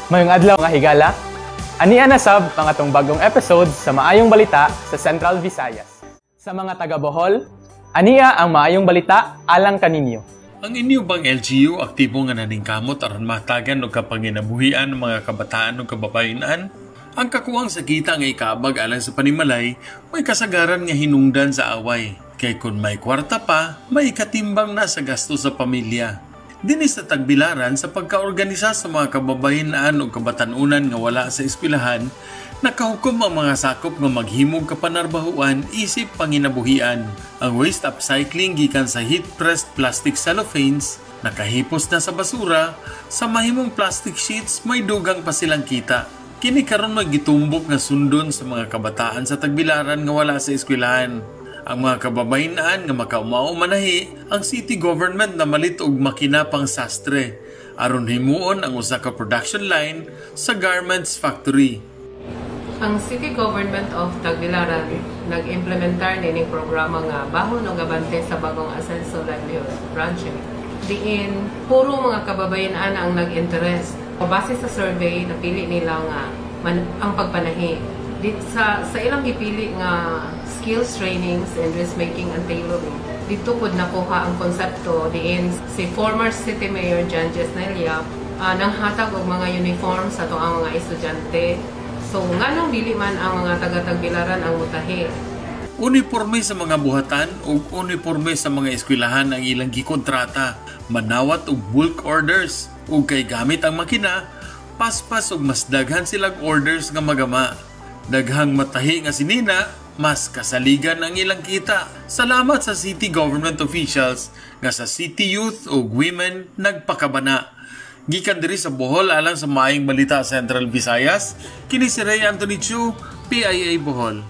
Mayong adlaw nga higala. Ania na sab ang atong bagong episode sa Maayong Balita sa Central Visayas. Sa mga taga Bohol, ania ang Maayong Balita alang kaninyo. Ang inyo bang LGU aktibo nga naningkamot aron matagan og kapanginabuhian ng mga kabataan ug kababayenan? Ang kakuwang sa kita nga ikaabag alang sa panimalay, may kasagaran nga hinungdan sa away. Kay kung may kwarta pa, may katimbang na sa gasto sa pamilya. Dinis sa tagbilaran sa pagkaorganisa sa mga kababayenan o kabatanunan nga wala sa eskwelahan, nakahukom ang mga sakop nga maghimog kapanarbahuan isip panginabuhian. Ang waste upcycling gikan sa heat-pressed plastic cellophanes, nakahipos na sa basura, sa mahimong plastic sheets may dugang pa silang kita. Kini karon magitumbok nga sundon sa mga kabataan sa tagbilaran nga wala sa eskwelahan. Ang mga kababayenan nga makaumao manahi ang city government na malit og makina pang sastre aron himuon ang usa ka production line sa garments factory. Ang City Government of Tagbilaran nag-implementar nining programa nga bahon og abante sa bagong Asenso Livelihood Project. Diin puro mga kababayenan ang nag-interest. Base sa survey, napili nila nga ang pagpanahi. Sa ilang ipili nga skills trainings and dressmaking and tailoring. Dito pod nakuha ang konsepto diin si former City Mayor John Jesnelia nanghatag og mga uniform sa ang mga estudyante. So nganong dili man ang mga taga-Tagbilaran ang mutahi. Uniporme sa mga buhatan o uniporme sa mga eskwelahan ang ilang gikontrata, manawat og bulk orders ug kay gamit ang makina, paspas og mas daghan silang orders nga magama. Daghang matahi nga sinina, mas kasaligan ang ilang kita. Salamat sa city government officials nga sa city youth o women nagpakabana. Gikan diri sa Bohol alang sa Maayong Balita Central Visayas, kini si Ray Anthony Chu, PIA Bohol.